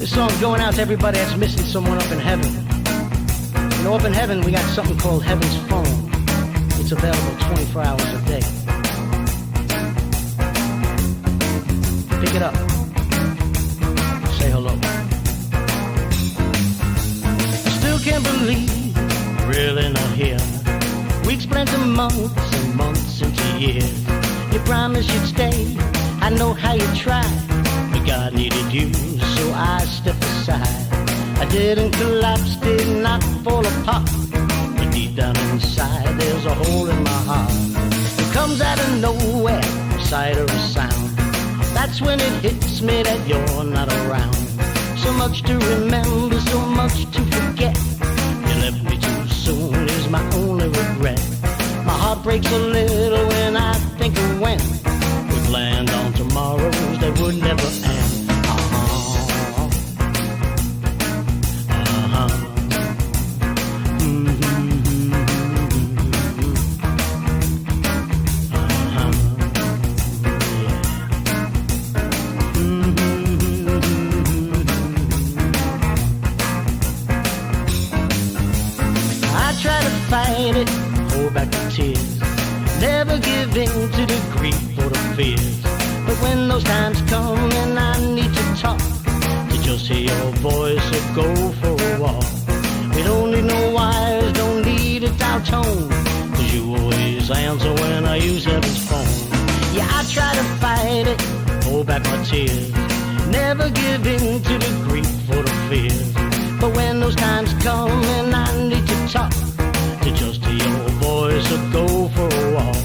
This song's going out to everybody that's missing someone up in heaven. You know, up in heaven, we got something called Heaven's Phone. It's available 24 hours a day. Pick it up. Say hello. I still can't believe I'm really not here. Weeks blend to months and months into years. You promised you'd stay. I know how you tried. But God needed you, so I stepped aside. I didn't collapse, did not fall apart. But deep down inside, there's a hole in my heart. It comes out of nowhere, a sight or a sound. That's when it hits me that you're not around. So much to remember, so much to forget. You left me too soon is my only regret. My heart breaks a little when I think of when we planned on tomorrows that would never end. Fight it, hold back the tears, never give in to the grief or the fears. But when those times come and I need to talk, to just hear your voice or go for a walk. We don't need no wires, don't need a dial tone, 'cause you always answer when I use Heaven's phone. Yeah, I try to fight it, hold back my tears, never give in to the grief or the fears. But when those times come and I need to talk, to just hear your voice or go for a walk.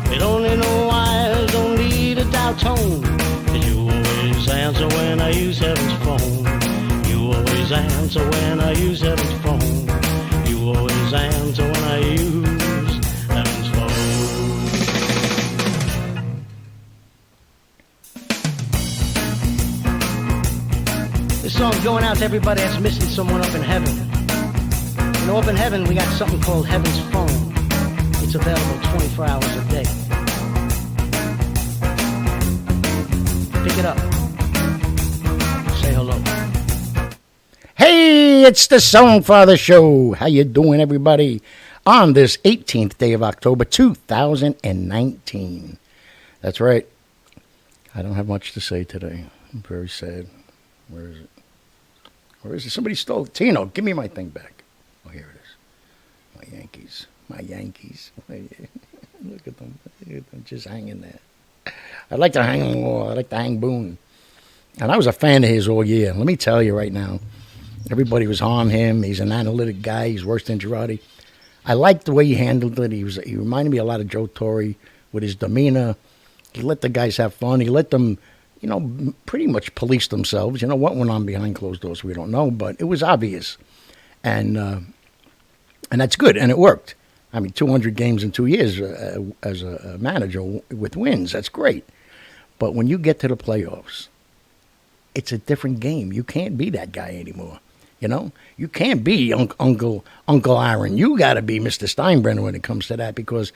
We don't need no wires, don't need a dial tone, 'cause you always answer when I use Heaven's phone. You always answer when I use Heaven's phone. You always answer when I use Heaven's phone. This song's going out to everybody that's missing someone up in heaven. You know, up in heaven, we got something called Heaven's Phone. It's available 24 hours a day. Pick it up. Say hello. Hey, it's the Songfather Show. How you doing, everybody? On this 18th day of October, 2019. That's right. I don't have much to say today. I'm very sad. Where is it? Where is it? Somebody stole it. Tino, give me my thing back. Oh, here it is. My Yankees. My Yankees. Look at them. Just hanging there. I like to hang them all. I like to hang Boone. And I was a fan of his all year. Let me tell you right now. Everybody was on him. He's an analytic guy. He's worse than Girardi. I liked the way he handled it. He reminded me a lot of Joe Torre with his demeanor. He let the guys have fun. He let them, pretty much police themselves. You know what went on behind closed doors, we don't know, but it was obvious. And that's good, and it worked. I mean, 200 games in 2 years as a manager with wins, that's great. But when you get to the playoffs, it's a different game. You can't be that guy anymore, You can't be Uncle Aaron. You got to be Mr. Steinbrenner when it comes to that, because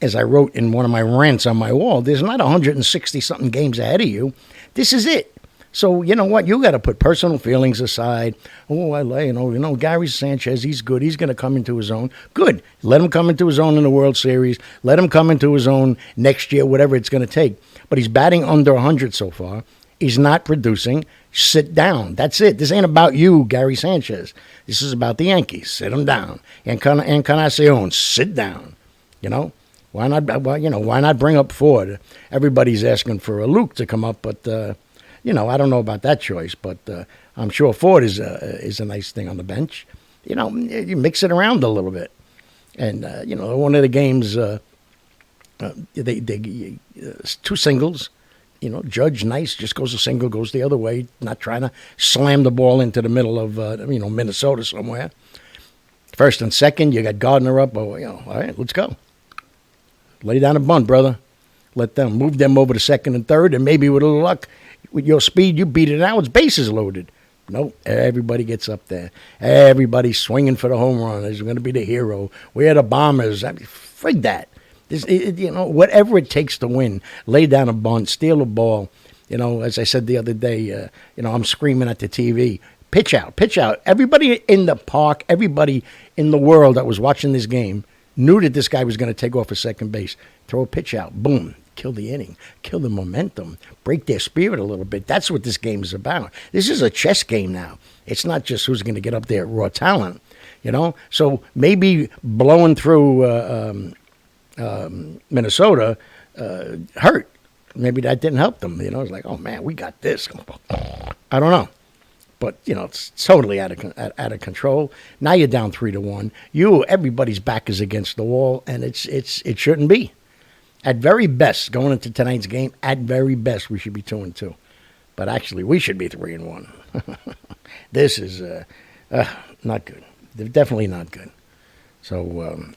as I wrote in one of my rants on my wall, there's not 160-something games ahead of you. This is it. So, you know what? You got to put personal feelings aside. Oh, Gary Sanchez, he's good. He's going to come into his own. Good. Let him come into his own in the World Series. Let him come into his own next year, whatever it's going to take. But he's batting under 100 so far. He's not producing. Sit down. That's it. This ain't about you, Gary Sanchez. This is about the Yankees. Sit him down. Encarnacion, sit down. Why not? Why not bring up Ford? Everybody's asking for a Luke to come up, but I don't know about that choice. But I'm sure Ford is a nice thing on the bench. You mix it around a little bit, and one of the games, they two singles. Judge nice, just goes a single, goes the other way, not trying to slam the ball into the middle of Minnesota somewhere. First and second, you got Gardner up. Oh, all right, let's go. Lay down a bunt, brother. Let them move them over to second and third, and maybe with a little luck, with your speed, you beat it out. It's bases loaded. Nope, everybody gets up there. Everybody's swinging for the home run. Is going to be the hero. We're the Bombers. Frig that. Whatever it takes to win. Lay down a bunt, steal a ball. as I said the other day, I'm screaming at the TV, pitch out, pitch out. Everybody in the park, everybody in the world that was watching this game knew that this guy was going to take off at second base, throw a pitch out, boom, kill the inning, kill the momentum, break their spirit a little bit. That's what this game is about. This is a chess game now. It's not just who's going to get up there at raw talent, So maybe blowing through Minnesota hurt. Maybe that didn't help them. It's like, oh, man, we got this. I don't know. But, it's totally out of control. Now you're down 3-1. Everybody's back is against the wall, and it shouldn't be. At very best, going into tonight's game, at very best, we should be 2-2. But actually, we should be 3-1. This is not good. They're definitely not good. So,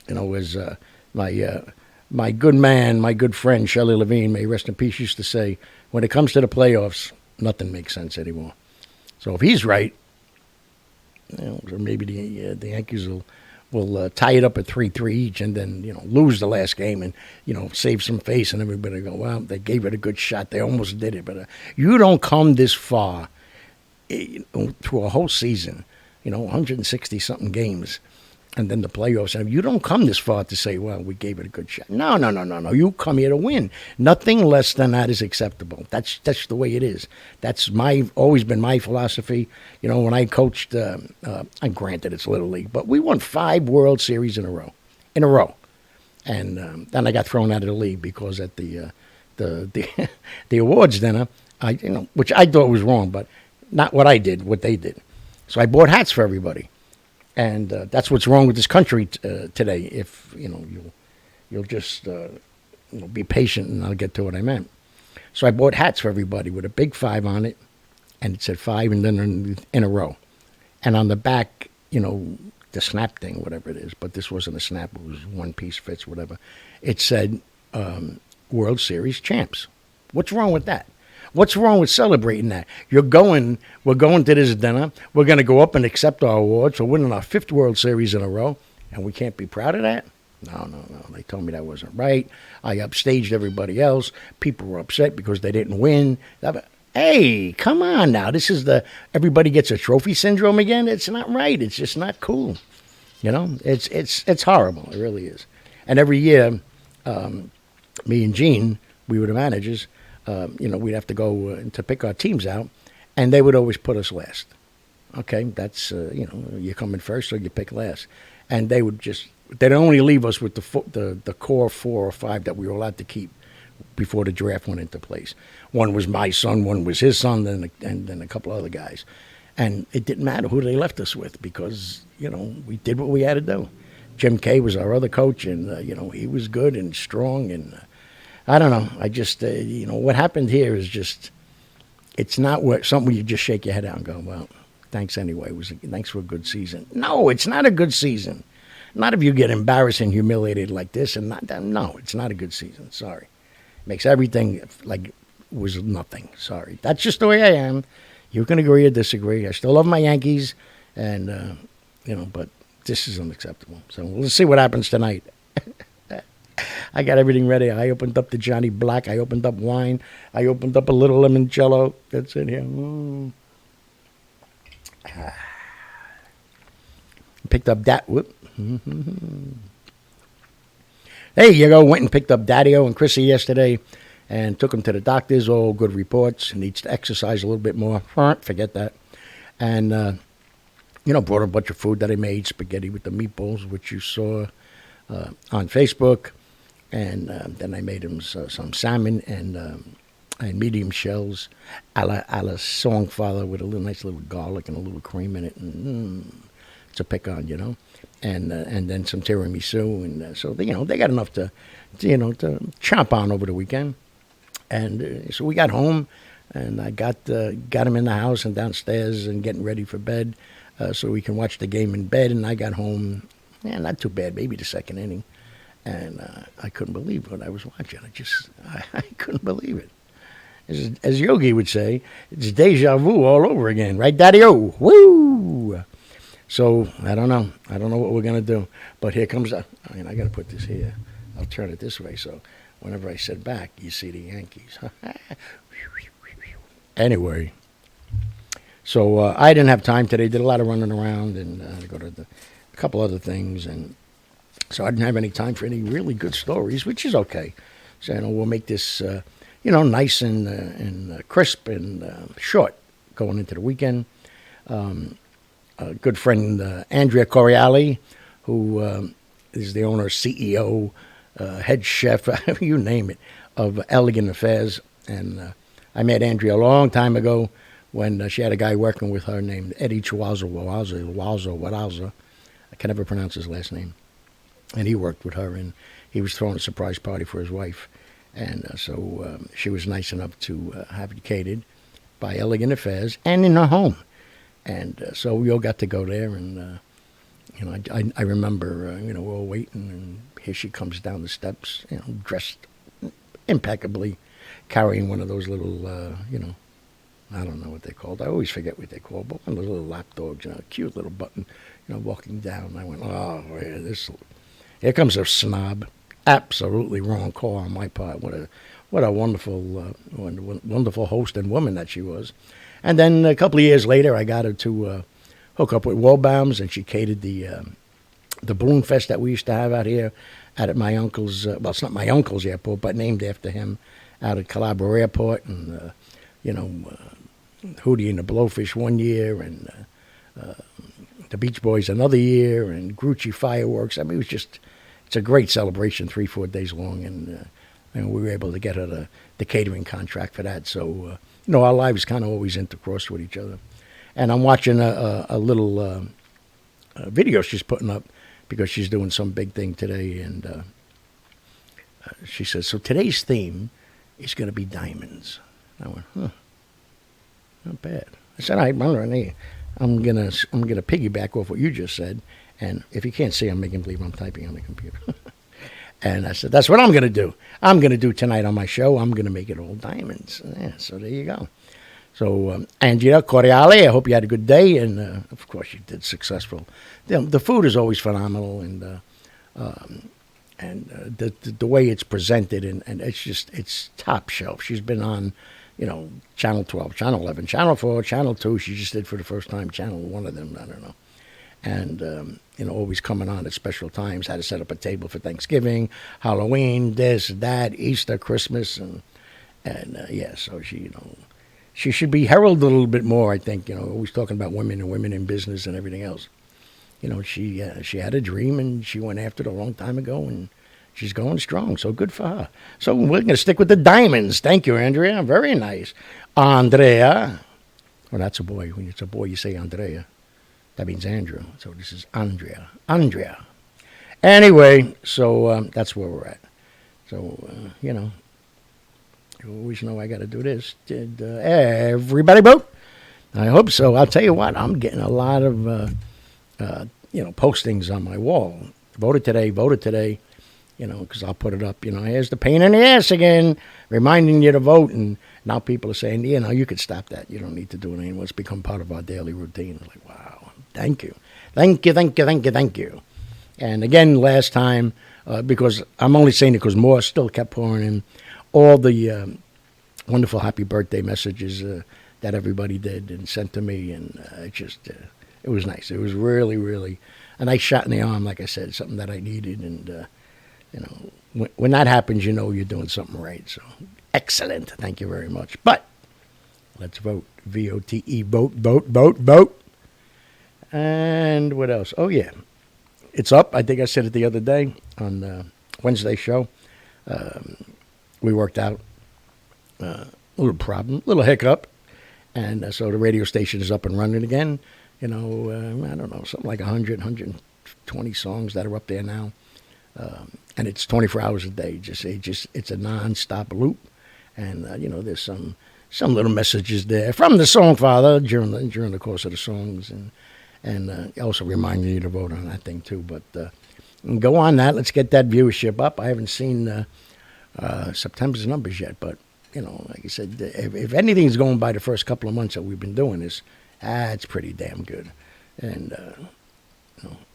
as my good man, my good friend, Shelley Levine, may rest in peace, used to say, when it comes to the playoffs, nothing makes sense anymore. So if he's right, or maybe the Yankees will tie it up at 3-3 each, and then lose the last game and save some face, and everybody go, well, they gave it a good shot, they almost did it. But you don't come this far through a whole season, 160 something games, and then the playoffs. And you don't come this far to say, well, we gave it a good shot. No. You come here to win. Nothing less than that is acceptable. That's the way it is. That's always been my philosophy. When I coached, and granted it's Little League, but we won 5 World Series in a row. And then I got thrown out of the league because at the awards dinner, which I thought was wrong, but not what I did, what they did. So I bought hats for everybody. And that's what's wrong with this country today. If you'll just be patient, and I'll get to what I meant. So I bought hats for everybody with a big 5 on it, and it said 5, and then in a row. And on the back, the snap thing, whatever it is, but this wasn't a snap; it was one piece fits, whatever. It said World Series champs. What's wrong with that? What's wrong with celebrating that? We're going to this dinner. We're going to go up and accept our awards for winning our 5th World Series in a row, and we can't be proud of that? No. They told me that wasn't right. I upstaged everybody else. People were upset because they didn't win. Hey, come on now. This is everybody gets a trophy syndrome again. It's not right. It's just not cool. It's horrible. It really is. And every year, me and Gene, we were the managers. We'd have to go to pick our teams out, and they would always put us last. Okay, that's, you come in first or you pick last. And they'd only leave us with the core 4 or 5 that we were allowed to keep before the draft went into place. One was my son, one was his son, and then a couple other guys. And it didn't matter who they left us with because, we did what we had to do. Jim Kay was our other coach, and, he was good and strong, and I don't know. I just, what happened here is just, it's not something where you just shake your head out and go, well, thanks anyway. Thanks for a good season. No, it's not a good season. Not if you get embarrassed and humiliated like this. No, it's not a good season. Sorry. Makes everything like was nothing. Sorry. That's just the way I am. You can agree or disagree. I still love my Yankees, and, but this is unacceptable. So let's see what happens tonight. I got everything ready. I opened up the Johnny Black. I opened up wine. I opened up a little limoncello. That's in here. Picked up that. Whoop. There you go. Went and picked up Daddy-O and Chrissy yesterday and took them to the doctors. All good reports. Needs to exercise a little bit more. Forget that. And, brought a bunch of food that I made. Spaghetti with the meatballs, which you saw on Facebook. And then I made him some salmon and medium shells a la Songfather with a nice little garlic and a little cream in it. And it's a pick on, And then some tiramisu. And so, they got enough to chomp on over the weekend. And so we got home, and I got him in the house and downstairs and getting ready for bed so we can watch the game in bed. And I got home, not too bad, maybe the second inning. And I couldn't believe what I was watching. I couldn't believe it. As Yogi would say, it's deja vu all over again, right, Daddy-O? Woo! So, I don't know. I don't know what we're going to do. But here comes I got to put this here. I'll turn it this way. So, Whenever I sit back, you see the Yankees. Anyway, so I didn't have time today. Did a lot of running around and go to a couple other things, and so I didn't have any time for any really good stories, which is okay. So we'll make this nice and crisp and short going into the weekend. A good friend, Andrea Coriali, who is the owner, CEO, head chef, you name it, of Elegant Affairs. And I met Andrea a long time ago when she had a guy working with her named Eddie Wowza. I can never pronounce his last name. And he worked with her, and he was throwing a surprise party for his wife. And so she was nice enough to have it catered by Elegant Affairs and in her home. And so we all got to go there, and I remember we're all waiting, and here she comes down the steps, dressed impeccably, carrying one of those little I don't know what they're called. I always forget what they're called, but one of those little lap dogs, cute little button, walking down. I went, oh, yeah, here comes a snob. Absolutely wrong call on my part. What a wonderful wonderful host and woman that she was. And then a couple of years later, I got her to hook up with Wallbaum's, and she catered the balloon fest that we used to have out here at my uncle's. Well, it's not my uncle's airport, but named after him, out at Calabria Airport. And Hootie and the Blowfish one year, and the Beach Boys another year, and Grucci fireworks. I mean, it's a great celebration, 3-4 days long, and we were able to get her the catering contract for that. So, our lives kind of always intercrossed with each other. And I'm watching a little video she's putting up because she's doing some big thing today, and she says, so today's theme is going to be diamonds. I went, not bad. I said, I'm gonna piggyback off what you just said, and if you can't see, I'm making believe I'm typing on the computer. And I said, that's what I'm going to do. I'm going to do tonight on my show. I'm going to make it all diamonds. Yeah, so there you go. So, Angela Coriale, I hope you had a good day. And, of course, you did successful. The food is always phenomenal. And the way it's presented, and it's top shelf. She's been on, Channel 12, Channel 11, Channel 4, Channel 2. She just did for the first time Channel 1 of them. I don't know. And, always coming on at special times, had to set up a table for Thanksgiving, Halloween, this, that, Easter, Christmas. And so she should be heralded a little bit more, I think, always talking about women and women in business and everything else. She had a dream, and she went after it a long time ago, and she's going strong, so good for her. So we're going to stick with the diamonds. Thank you, Andrea. Very nice. Andrea. Well, that's a boy. When it's a boy, you say Andrea. That means Andrew. So this is Andrea. Anyway, so that's where we're at. So, you always know I got to do this. Did everybody vote? I hope so. I'll tell you what, I'm getting a lot of, postings on my wall. Voted today, because I'll put it up, here's the pain in the ass again, reminding you to vote. And now people are saying, you could stop that. You don't need to do it anymore. It's become part of our daily routine. I'm like, wow. Thank you. And again, last time, because I'm only saying it because more still kept pouring in, all the wonderful happy birthday messages that everybody did and sent to me, and it was nice. It was really, really a nice shot in the arm, like I said, something that I needed. And, when that happens, you're doing something right. So, excellent. Thank you very much. But let's vote. V-O-T-E, vote. And what else? Oh, yeah. It's up. I think I said it the other day on Wednesday's show. We worked out a little problem, little hiccup. And so the radio station is up and running again. I don't know, something like 100, 120 songs that are up there now. And it's 24 hours a day. It's a non-stop loop. And, there's some little messages there from the Songfather during the course of the songs. And also reminding you to vote on that thing, too. But go on that. Let's get that viewership up. I haven't seen September's numbers yet. But, like I said, if anything's going by the first couple of months that we've been doing this, it's pretty damn good. And,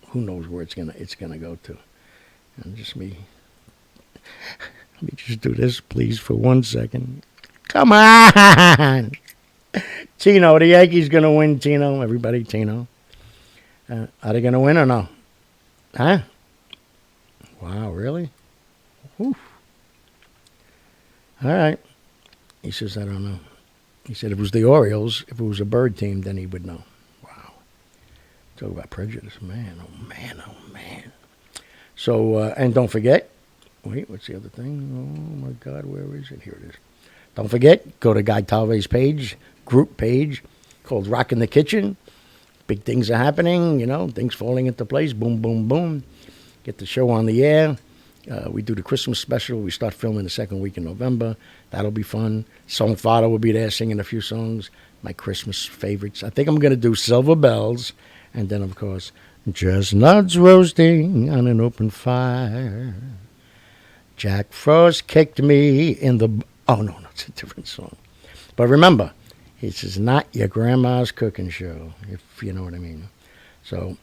who knows where it's gonna go to. And just me Let me just do this, please, for 1 second. Come on! Tino, the Yankees going to win, Tino. Everybody, Tino. Are they going to win or no? Huh? Wow, really? Whew. All right. He says, I don't know. He said if it was the Orioles, if it was a bird team, then he would know. Wow. Talk about prejudice. Man, oh, man, oh, man. So, and don't forget. Wait, what's the other thing? Oh, my God, where is it? Here it is. Don't forget, go to Guy Talve's page, group page, called Rock in the Kitchen. Big things are happening, you know, things falling into place. Boom, boom, boom. Get the show on the air. We do the Christmas special. We start filming the second week in November. That'll be fun. Songfather will be there singing a few songs, my Christmas favorites. I think I'm going to do Silver Bells. And then, of course, chestnuts roasting on an open fire. Jack Frost kicked me in the... Oh, no, that's a different song. But remember, this is not your grandma's cooking show, if you know what I mean. So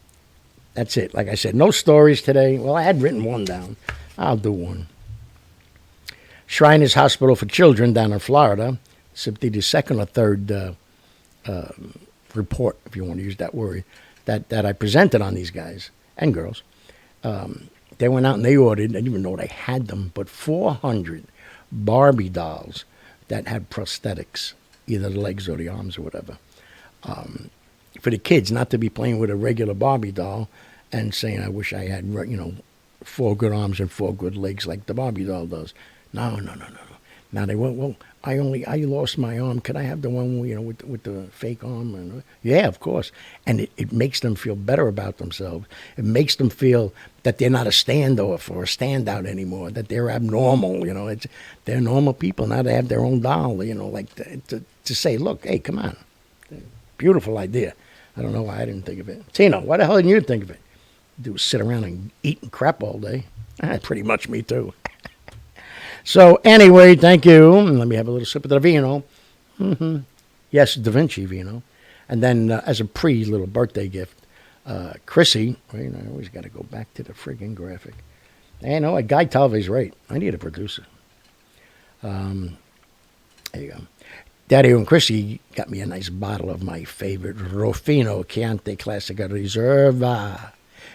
that's it. Like I said, no stories today. Well, I had written one down. I'll do one. Shriners Hospital for Children down in Florida. Simply the second or third report, if you want to use that word, that I presented on these guys and girls. They went out and they ordered, I didn't even know they had them, but 400 Barbie dolls that had prosthetics, either the legs or the arms or whatever. For the kids, not to be playing with a regular Barbie doll and saying, I wish I had, 4 good arms and 4 good legs like the Barbie doll does. No. Now they went, well, I lost my arm. Could I have the one, with the fake arm? And, yeah, of course. And it makes them feel better about themselves. It makes them feel that they're not a standoff or a standout anymore, that they're abnormal, they're normal people. Now they have their own doll, like to say, look, hey, come on. Beautiful idea. I don't know why I didn't think of it. Tino, why the hell didn't you think of it? Do sit around and eat crap all day. Pretty much me too. So anyway, thank you. Let me have a little sip of the vino. Mm-hmm. Yes, Da Vinci vino. And then as a little birthday gift, Chrissy, wait, I always got to go back to the friggin' graphic. Guy Talve's right. I need a producer. There you go. Daddy and Chrissy got me a nice bottle of my favorite Rufino Chianti Classica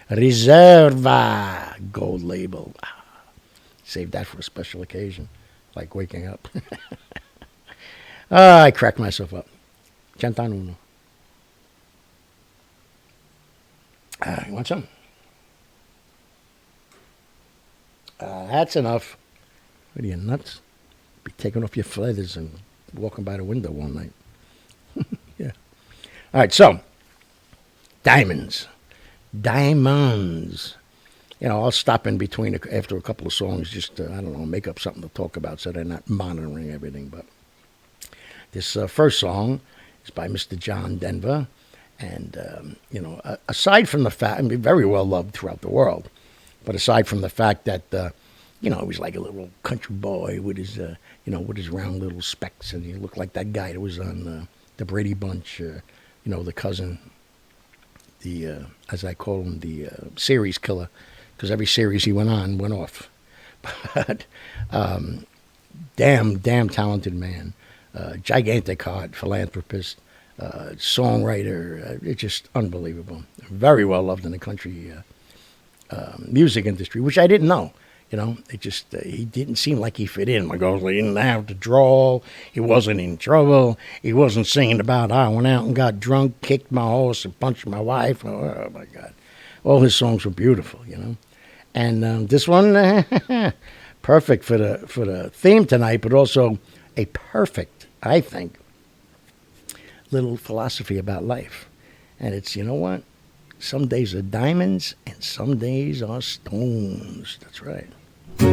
Reserva gold label. Save that for a special occasion, like waking up. I cracked myself up. Cent'annuno. You want some? That's enough. What are you, nuts? Be taking off your feathers and walking by the window one night. Yeah. All right, so diamonds. I'll stop in between after a couple of songs, just, make up something to talk about so they're not monitoring everything. But this first song is by Mr. John Denver. And, aside from the fact, very well loved throughout the world, but aside from the fact that, he was like a little country boy with his, with his round little specs, and he looked like that guy that was on the Brady Bunch, the cousin, as I call him, the series killer, because every series he went on went off. But damn talented man, gigantic heart, philanthropist, songwriter, it's just unbelievable. Very well loved in the country music industry, which I didn't know. It just, he didn't seem like he fit in. He didn't have to drawl. He wasn't in trouble. He wasn't singing about, I went out and got drunk, kicked my horse, and punched my wife. Oh, my God. All his songs were beautiful, And this one, perfect for the theme tonight, but also a perfect, I think, little philosophy about life. And it's, what? Some days are diamonds and some days are stones. That's right. When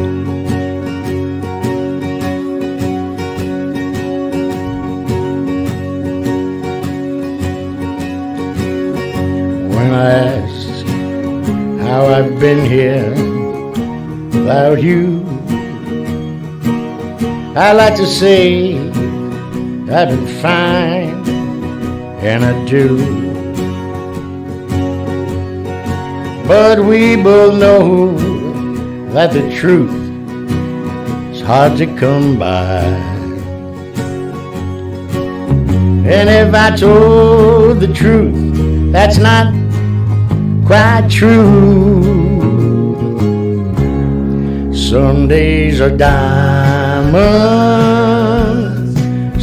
I ask how I've been here without you, I like to say I've been fine, and I do. But we both know that the truth it's hard to come by. And if I told the truth, that's not quite true. Some days are diamonds,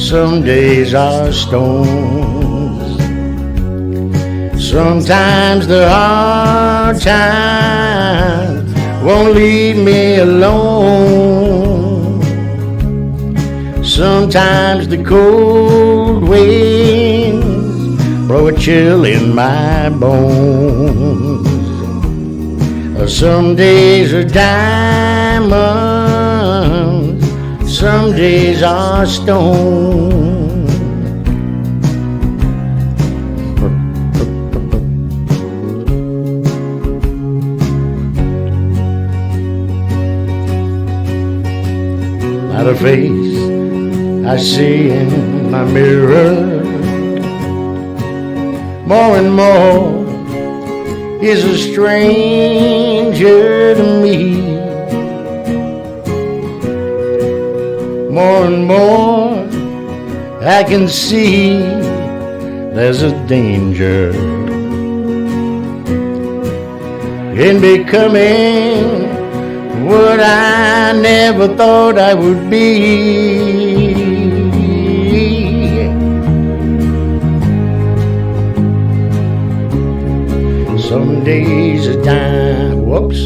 some days are stones. Sometimes the hard times won't leave me alone. Sometimes the cold winds blow a chill in my bones. Some days are diamonds, some days are stone. Not a face I see in my mirror. More and more is a stranger to me. More and more I can see there's a danger in becoming what I never thought I would be. Some days are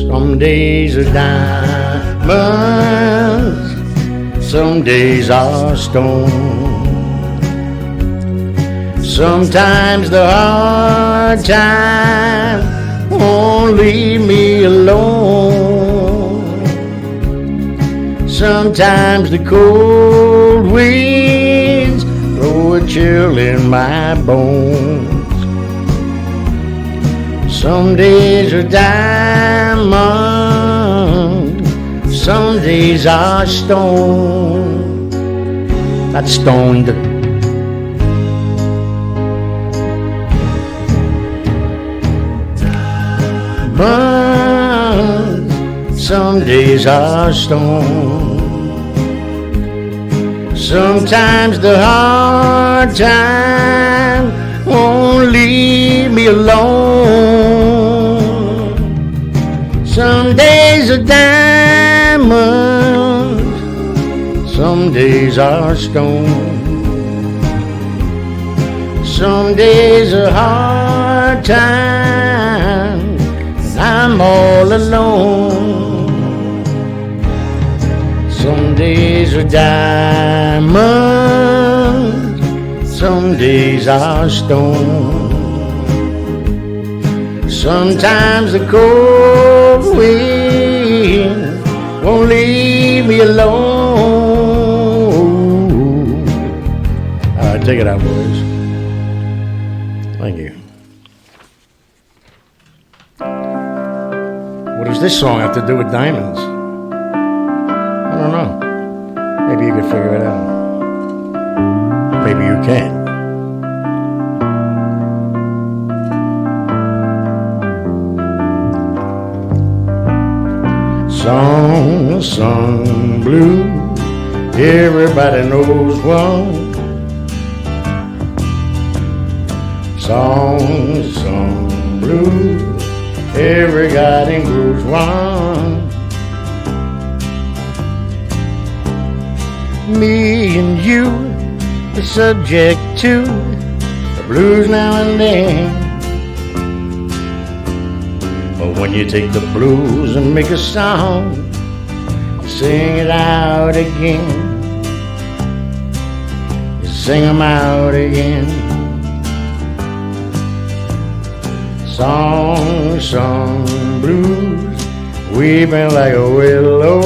some days are diamonds, some days are stone. Sometimes the hard time won't leave me alone. Sometimes the cold winds throw a chill in my bones. Some days are diamonds, some days are stone. Not stoned. Some days are stone. Sometimes the hard time won't leave me alone. Some days are diamonds, some days are stone. Some days are hard times, and I'm all alone. Some days are diamonds, some days are stone. Sometimes the cold wind won't leave me alone. All right, take it out, boys. Thank you. What does this song have to do with diamonds? I don't know. Maybe you could figure it out. Maybe you can. Song blue, everybody knows one. Song blue, every garden grows one. Me and you, the subject to the blues now and then. But when you take the blues and make a song, sing it out again. You sing 'em out again. Song blues, weeping like a willow.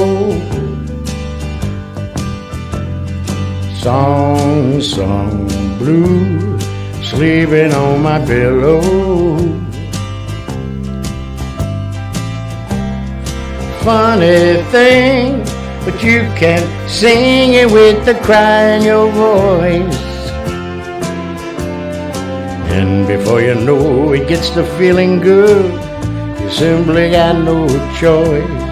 Song blues, sleeping on my pillow. Funny thing, but you can sing it with the cry in your voice. And before you know it gets to feeling good, you simply got no choice.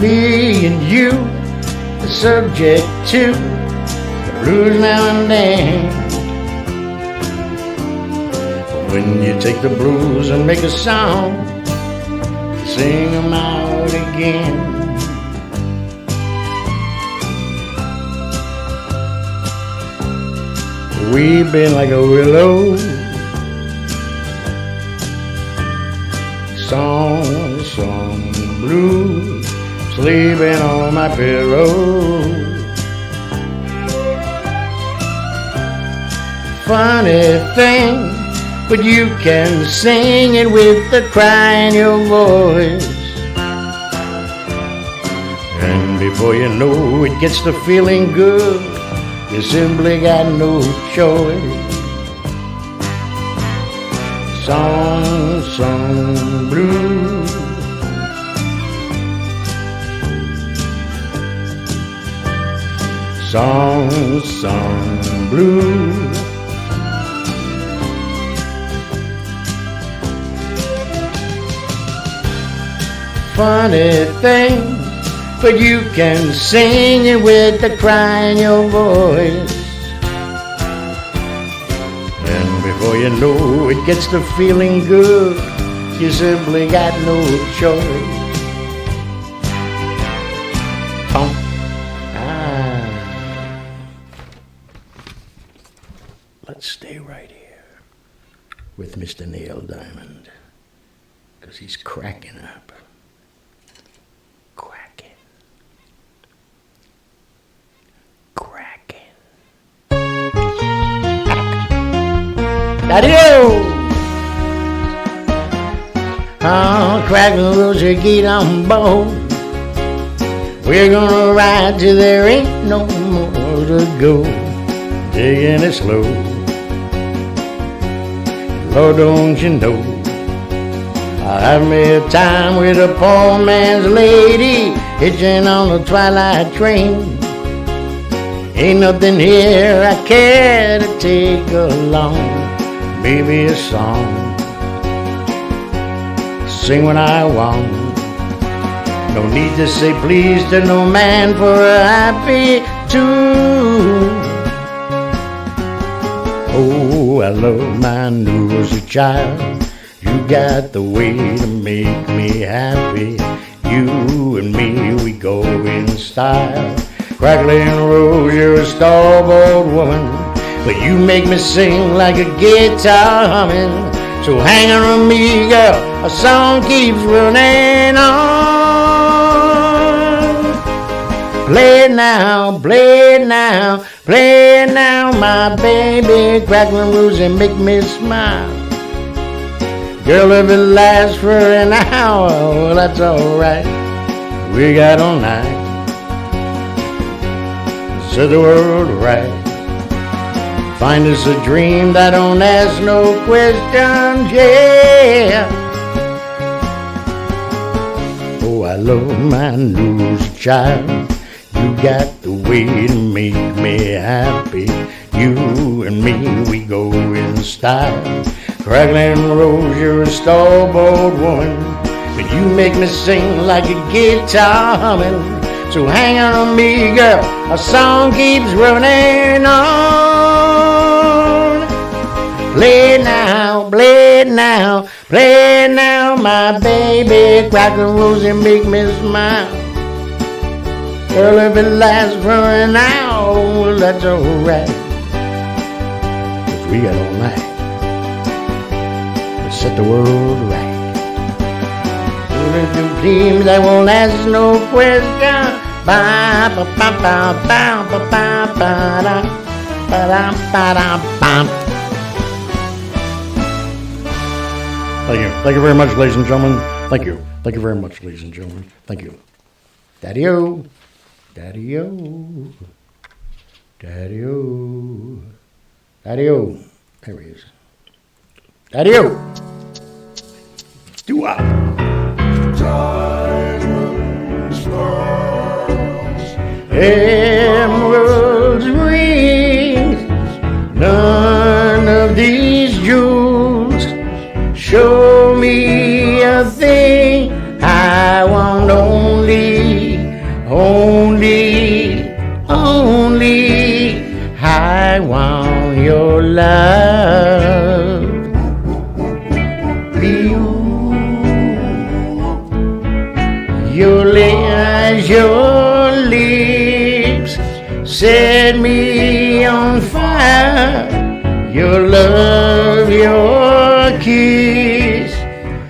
me and you are subject to the blues now and then. When you take the blues and make a song, sing them out again. Weeping like a willow, song blue, sleeping on my pillow. Funny thing, but you can sing it with the cry in your voice. And before you know it gets to feeling good, you simply got no choice. Song blue, song blue. Funny thing, but you can sing it with the cry in your voice. And before you know it gets to feeling good, you simply got no choice. Let's stay right here with Mr. Neil Diamond, because he's cracking up. Daddy-o! Oh, crack the rules, get on board. We're gonna ride till there ain't no more to go. Taking it slow. Lord, don't you know, I have me a time with a poor man's lady, hitching on the twilight train. Ain't nothing here I care to take along. Maybe a song, sing when I want. No need to say please to no man for a happy tune. Oh, I love my newest child. You got the way to make me happy. You and me, we go in style. Crackling Rose, you're a stalwart woman, but you make me sing like a guitar humming. So hang on me, girl, a song keeps running on. Play it now, play it now, play it now, my baby. Crackling Rose and make me smile. Girl, if it lasts for an hour, well, that's alright. We got all night. Set the world right. Find us a dream that don't ask no questions, yeah. Oh, I love my newest child. You got the way to make me happy. You and me, we go in style. Crackling Rose, you're a stalwart woman, but you make me sing like a guitar humming. So hang on me, girl, a song keeps running on. Play it now, play it now, play it now, my baby. Crackling Rose and make me smile. Girl, if it lasts for an hour, well, that's alright. 'Cause we got all night. Let's set the world right. Little dreams that won't ask no question. Ba ba ba ba ba ba ba ba da ba da ba da ba. Thank you very much, ladies and gentlemen. Thank you very much, ladies and gentlemen. Thank you. Daddy-o, daddy-o, daddy-o, daddy-o. There he is. Daddy-o. Do-up. Diamonds, pearls, emeralds, rings. None of these jewels show me a thing. I want only only. I want your love. Your lips set me on fire. Your love, your kiss,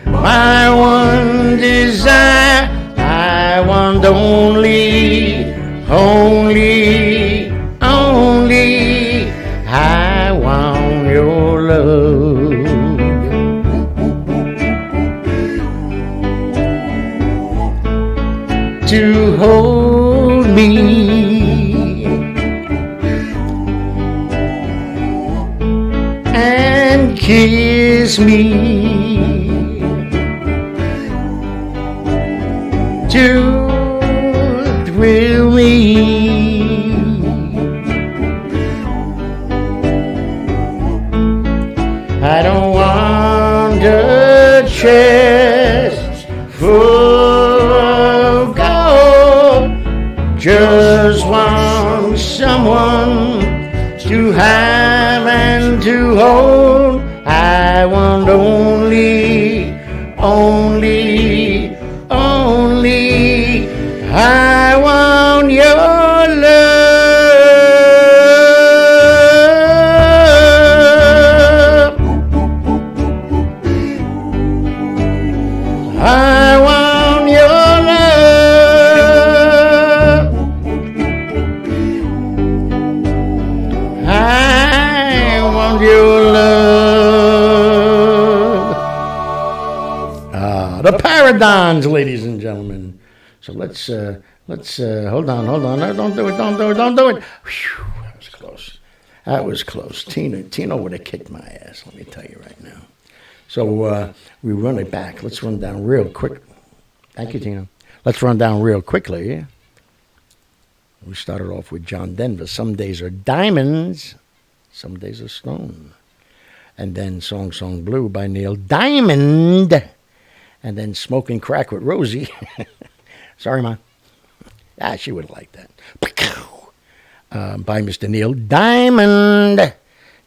my one desire. I want only. I want your love. To hold me and kiss me, to thrill me. I don't want a chest full of gold, just want someone to have and to hold. I want only. I want your love. I want your love. I want your love. The Paradons, ladies and gentlemen. So let's hold on. No, don't do it. Whew, that was close. Tino would have kicked my ass, let me tell you right now. So we run it back. Let's run down real quick. Thank you, Tino. Let's run down real quickly. Yeah? We started off with John Denver. Some days are diamonds, some days are stone. And then Song Blue by Neil Diamond. And then Smoking Crack with Rosie. Sorry, Ma. She would have liked that. By Mr. Neil Diamond.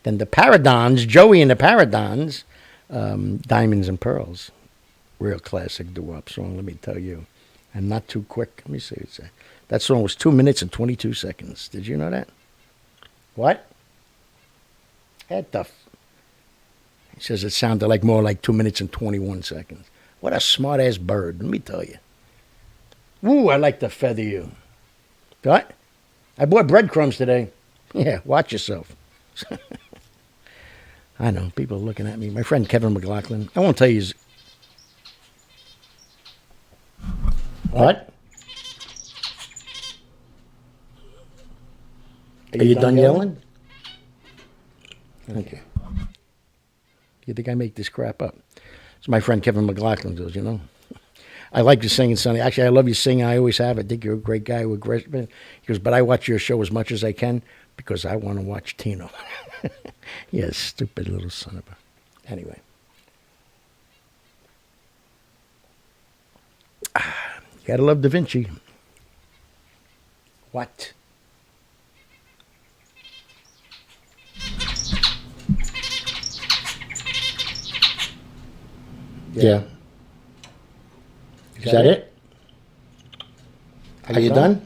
Then the Paradons, Joey and the Paradons, Diamonds and Pearls. Real classic doo-wop song, let me tell you. And not too quick. Let me see. That song was 2 minutes and 22 seconds. Did you know that? What? He says it sounded like more like 2 minutes and 21 seconds. What a smart-ass bird, let me tell you. Ooh, I like to feather you. What? I bought breadcrumbs today. Yeah, watch yourself. I know, people are looking at me. My friend Kevin McLaughlin. I won't tell you. What? Are you done yelling? Okay. You think I make this crap up? So my friend Kevin McLaughlin does, you know. I like you singing, Sonny. Actually, I love you singing. I always have. I think you're a great guy with great. He goes, but I watch your show as much as I can because I want to watch Tino. Yeah, stupid little son of a. Anyway. You gotta love Da Vinci. What? Yeah. Is that it? Are you done?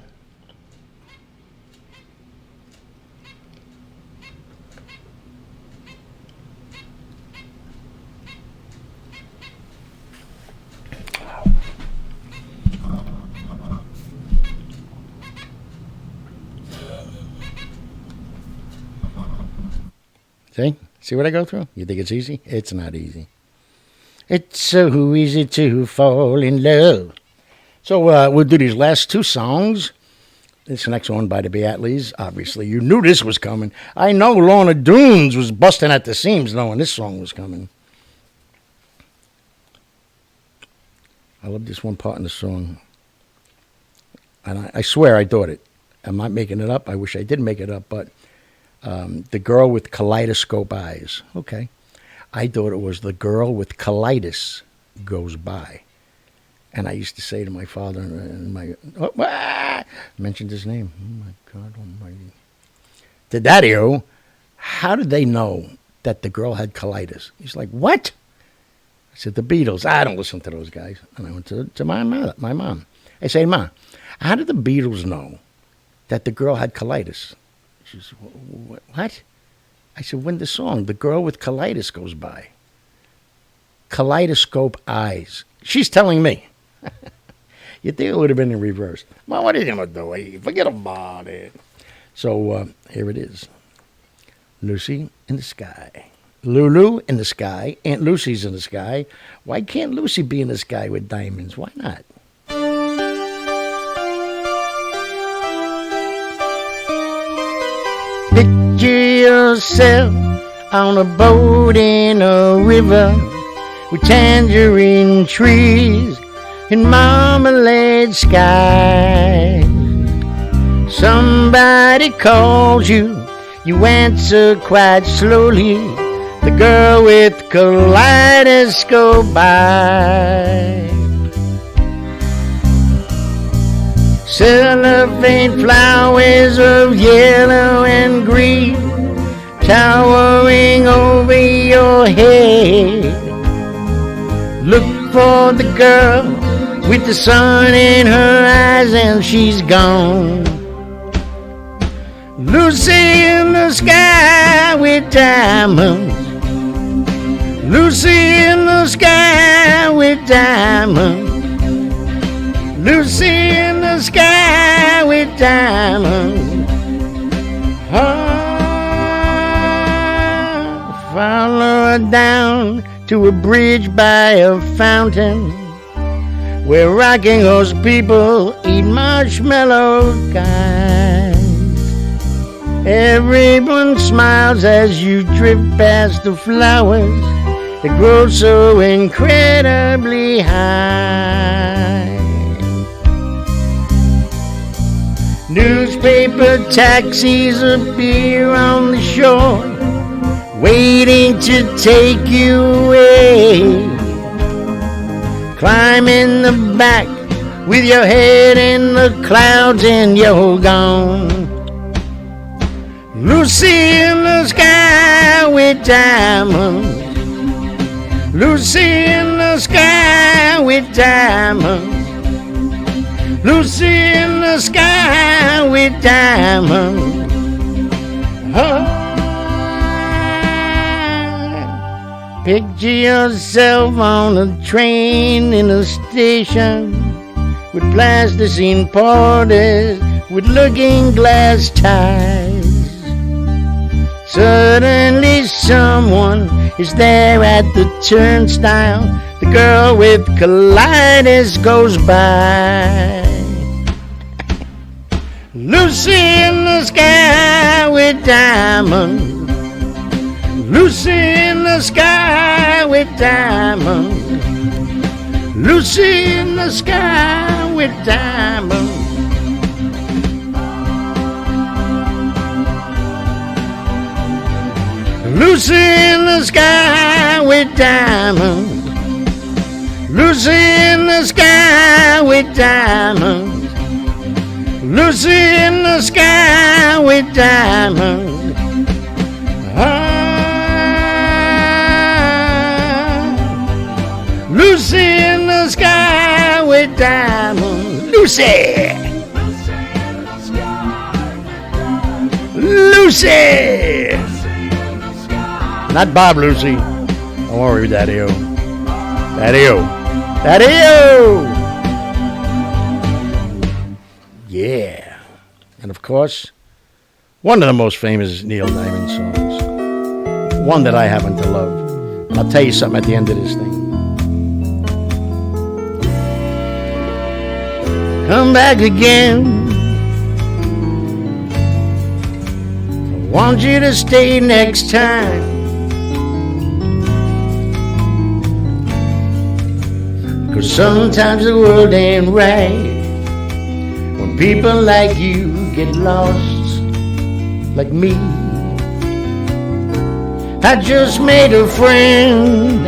See what I go through? You think it's easy? It's not easy. It's so easy to fall in love. So we'll do these last two songs. This next one by the Beatleys. Obviously, you knew this was coming. I know Lorna Doones was busting at the seams knowing this song was coming. I love this one part in the song. And I swear I thought it. I'm not making it up. I wish I did make it up, but the girl with kaleidoscope eyes. Okay. I thought it was the girl with colitis goes by. And I used to say to my father and mentioned his name. Oh my God Almighty! To Daddy-O, how did they know that the girl had colitis? He's like, what? I said, the Beatles. I don't listen to those guys. And I went to my mom. I say, Ma, how did the Beatles know that the girl had colitis? She said, what? I said, when the song, The Girl with Colitis, goes by. Kaleidoscope eyes. She's telling me. You think it would have been in reverse. Well, what are you going to do? Hey, forget about it. So here it is. Lucy in the sky. Lulu in the sky. Aunt Lucy's in the sky. Why can't Lucy be in the sky with diamonds? Why not? Picture yourself on a boat in a river with tangerine trees and marmalade skies. Somebody calls you, you answer quite slowly. The girl with colitis go by. Cellophane flowers of yellow and green towering over your head. Look for the girl with the sun in her eyes and she's gone. Lucy in the sky with diamonds. Lucy in the sky with diamonds. Lucy in the sky with diamonds. Follow her down to a bridge by a fountain where rocking horse people eat marshmallow guys. Everyone smiles as you drift past the flowers that grow so incredibly high. Newspaper taxis appear on the shore, waiting to take you away. Climb in the back with your head in the clouds and you're gone. Lucy in the sky with diamonds. Lucy in the sky with diamonds. Lucy in the sky with diamonds. Picture yourself on a train in a station with plasticine porters with looking glass ties. Suddenly someone is there at the turnstile. The girl with colitis goes by. Lucy in the sky with diamonds. Lucy in the sky with diamonds. Lucy in the sky with diamonds. Lucy in the sky with diamonds. Lucy in the sky with diamonds. Lucy in the sky with diamonds. Lucy in the sky with diamonds. Lucy! Lucy! Not Bob Lucy. Don't worry, Daddy-O. Daddy-O. Daddy-O! Yeah. And of course, one of the most famous Neil Diamond songs. One that I happen to love. I'll tell you something at the end of this thing. Come back again. I want you to stay next time. 'Cause sometimes the world ain't right when people like you get lost like me. I just made a friend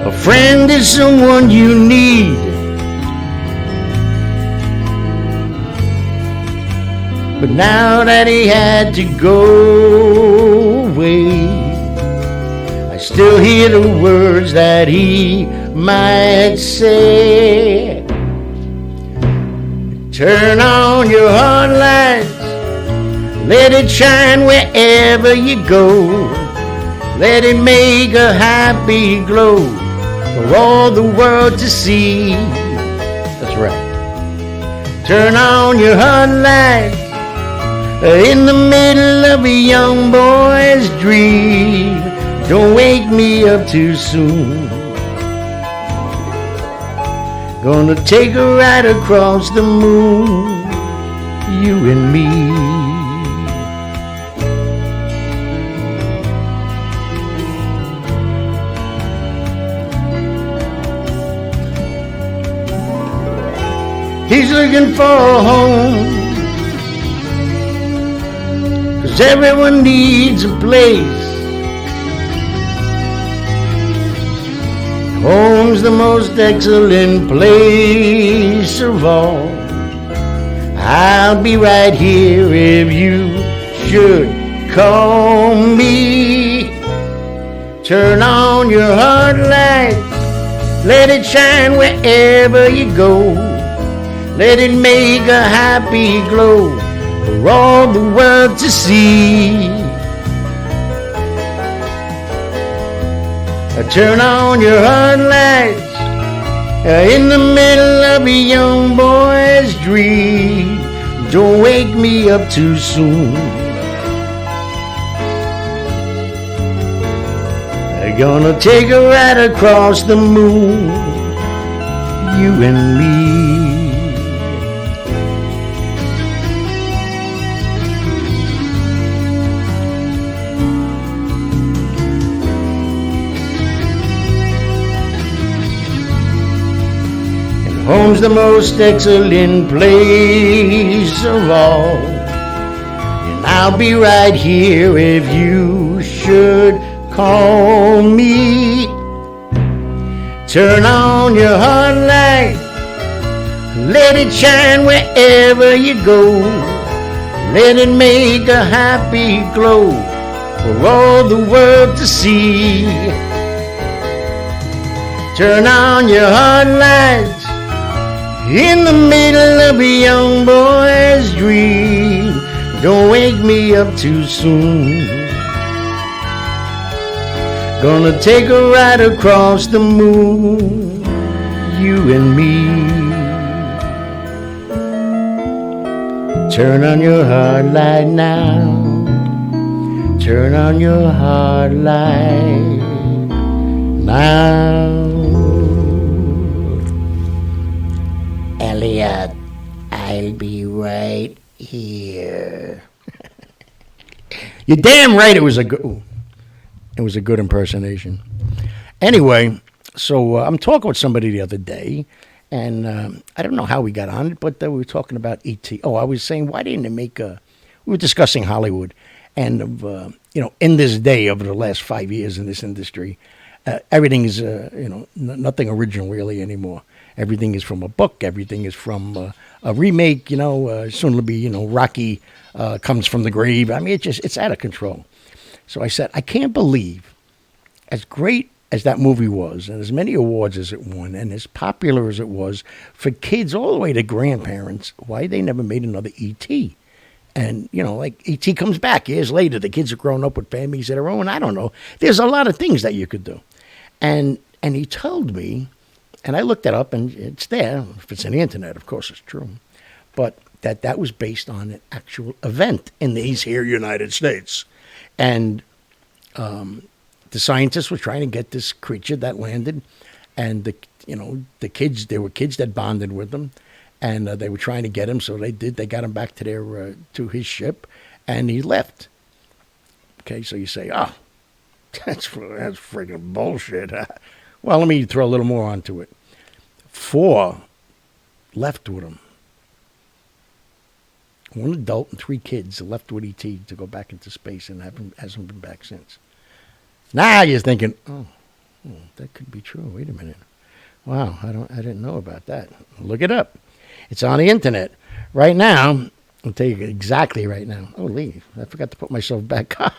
A friend is someone you need. But now that he had to go away, I still hear the words that he might say. Turn on your heart lights, let it shine wherever you go. Let it make a happy glow for all the world to see. That's right. Turn on your heart lights in the middle of a young boy's dream. Don't wake me up too soon. Gonna take a ride across the moon, you and me. He's looking for a home, 'cause everyone needs a place. Home's the most excellent place of all. I'll be right here if you should call me. Turn on your heart lights, let it shine wherever you go. Let it make a happy glow for all the world to see. Turn on your heart lights in the middle of a young boy's dream. Don't wake me up too soon. They're gonna take a ride across the moon, you and me. Home's the most excellent place of all, and I'll be right here if you should call me. Turn on your heart light, let it shine wherever you go. Let it make a happy glow for all the world to see. Turn on your heart lights in the middle of a young boy's dream. Don't wake me up too soon. Gonna take a ride across the moon, you and me. Turn on your heart light now. Turn on your heart light now. Elliot, I'll be right here. You're damn right. It was a good impersonation. We So I'm talking with somebody the other day, and I don't know how we got on it, but we were talking about E.T. Oh, I was saying, why didn't they make a... We were discussing Hollywood, and, in this day, over the last 5 years in this industry, everything is, nothing original really anymore. Everything is from a book. Everything is from a remake, soon it'll be, Rocky comes from the grave. I mean, it's out of control. So I said, I can't believe, as great as that movie was, and as many awards as it won, and as popular as it was for kids all the way to grandparents, why they never made another E.T. And, like E.T. comes back years later, the kids have grown up with families of their own. I don't know. There's a lot of things that you could do. And he told me, and I looked it up, and it's there. If it's on the internet, of course it's true. But that was based on an actual event in these here United States. And the scientists were trying to get this creature that landed, and the kids, there were kids that bonded with them, and they were trying to get him. So they did. They got him back to to his ship, and he left. Okay, so you say, oh, that's freaking bullshit. Well, let me throw a little more onto it. 4 left with him. 1 adult and 3 kids left with E.T. to go back into space, and hasn't been back since. Now you're thinking, oh, That could be true. Wait a minute. Wow, I didn't know about that. Look it up. It's on the internet. Right now, I'll tell you exactly right now. Oh, leave. I forgot to put myself back on.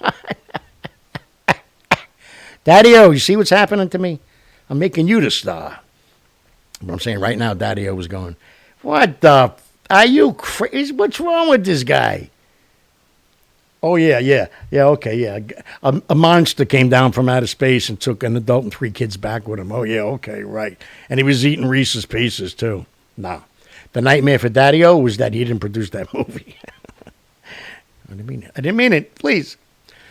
Daddy-O, you see what's happening to me? I'm making you the star. But I'm saying right now, Daddy-O was going, what the? Are you crazy? What's wrong with this guy? Oh, yeah, okay, yeah. A monster came down from outer space and took an adult and 3 kids back with him. Oh, yeah, okay, right. And he was eating Reese's Pieces, too. No. The nightmare for Daddy-O was that he didn't produce that movie. I didn't mean it. Please.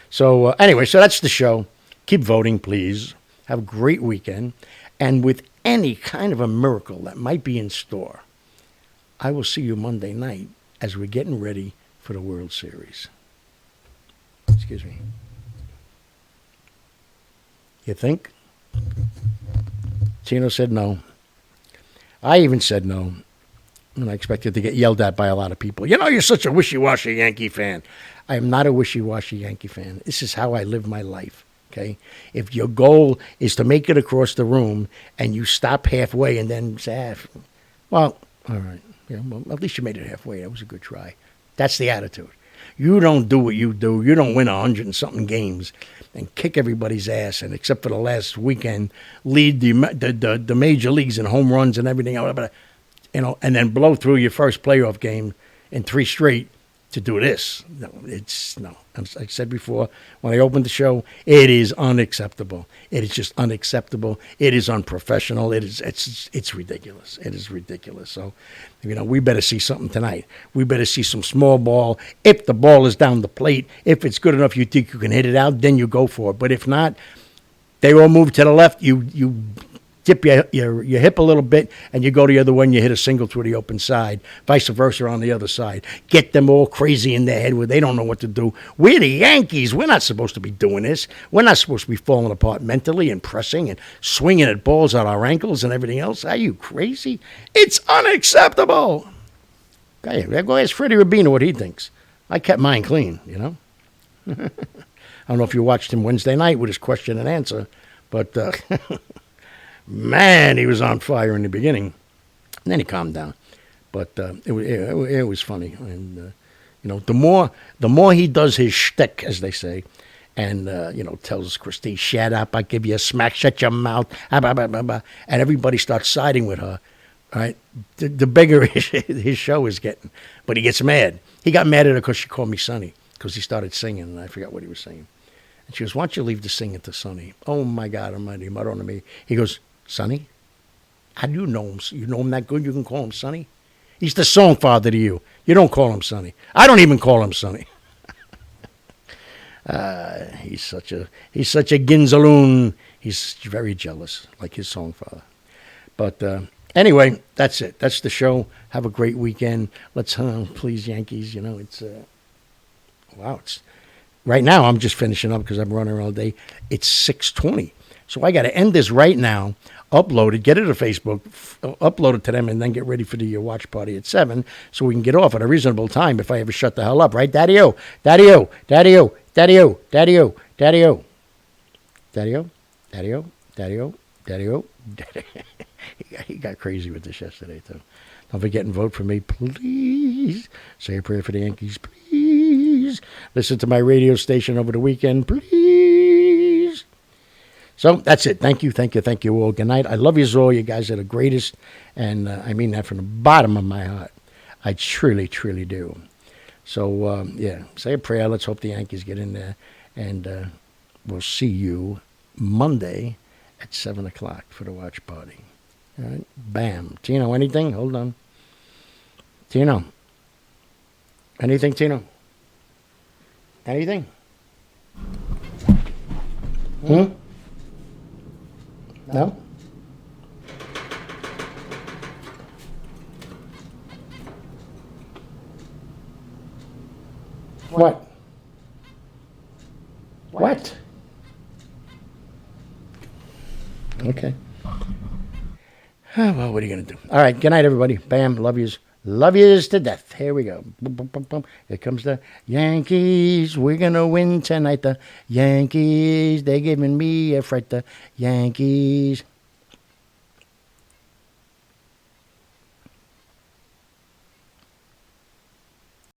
So, anyway, so that's the show. Keep voting, please. Have a great weekend. And with any kind of a miracle that might be in store, I will see you Monday night as we're getting ready for the World Series. Excuse me. You think? Tino said no. I even said no. And I expected to get yelled at by a lot of people. You know, you're such a wishy-washy Yankee fan. I am not a wishy-washy Yankee fan. This is how I live my life. Okay? If your goal is to make it across the room and you stop halfway and then say, well, all right. Yeah, well, at least you made it halfway. That was a good try. That's the attitude. You don't do what you do. You don't win 100 and something games and kick everybody's ass, and except for the last weekend, lead the major leagues in home runs and everything else. You know, and then blow through your first playoff game in 3 straight to do this. No, it's no. As I said before, when I opened the show, it is unacceptable. It is just unacceptable. It is unprofessional. It's ridiculous. It is ridiculous. So, you know, we better see something tonight. We better see some small ball. If the ball is down the plate, if it's good enough you think you can hit it out, then you go for it. But if not, they all move to the left. You dip your hip a little bit, and you go the other way and you hit a single through the open side, vice versa on the other side. Get them all crazy in their head where they don't know what to do. We're the Yankees. We're not supposed to be doing this. We're not supposed to be falling apart mentally and pressing and swinging at balls on our ankles and everything else. Are you crazy? It's unacceptable. Okay, go ask Freddie Rubino what he thinks. I kept mine clean, you know. I don't know if you watched him Wednesday night with his question and answer, but... Man, he was on fire in the beginning. And then he calmed down. But it was funny. And, you know, the more he does his shtick, as they say, and, you know, tells Christine, shut up, I give you a smack, shut your mouth, and everybody starts siding with her, right? The bigger his show is getting. But he gets mad. He got mad at her because she called me Sonny, because he started singing, and I forgot what he was singing. And she goes, why don't you leave the singing to Sonny? Oh, my God almighty, muttered on me. He goes, Sonny? How do you know him? You know him that good you can call him Sonny? He's the Songfather to you. You don't call him Sonny. I don't even call him Sonny. He's such a ginzaloon. He's very jealous, like his Songfather. But anyway, that's it. That's the show. Have a great weekend. Let's please, Yankees. You know, it's wow. It's right now. I'm just finishing up because I'm running all day. It's 6:20. So I got to end this right now, upload it, get it to Facebook, upload it to them, and then get ready for the watch party at 7 so we can get off at a reasonable time if I ever shut the hell up, right? Daddy-O, Daddy-O, Daddy-O, Daddy-O, Daddy-O, Daddy-O, Daddy-O, Daddy-O, Daddy-O, Daddy-O. He got crazy with this yesterday, too. Don't forget and vote for me, please. Say a prayer for the Yankees, please. Listen to my radio station over the weekend, please. So that's it. Thank you all. Good night. I love you all. You guys are the greatest, and I mean that from the bottom of my heart. I truly, truly do. So, yeah, say a prayer. Let's hope the Yankees get in there, and we'll see you Monday at 7 o'clock for the watch party. All right? Bam. Tino, anything? Hold on. Tino. Anything, Tino? Anything? No? What? What? Okay. Oh, well, what are you going to do? All right. Good night, everybody. Bam. Love yous. Love yous to death. Here we go. Boom, boom, boom, boom. Here comes the Yankees. We're going to win tonight. The Yankees, they're giving me a fright. The Yankees.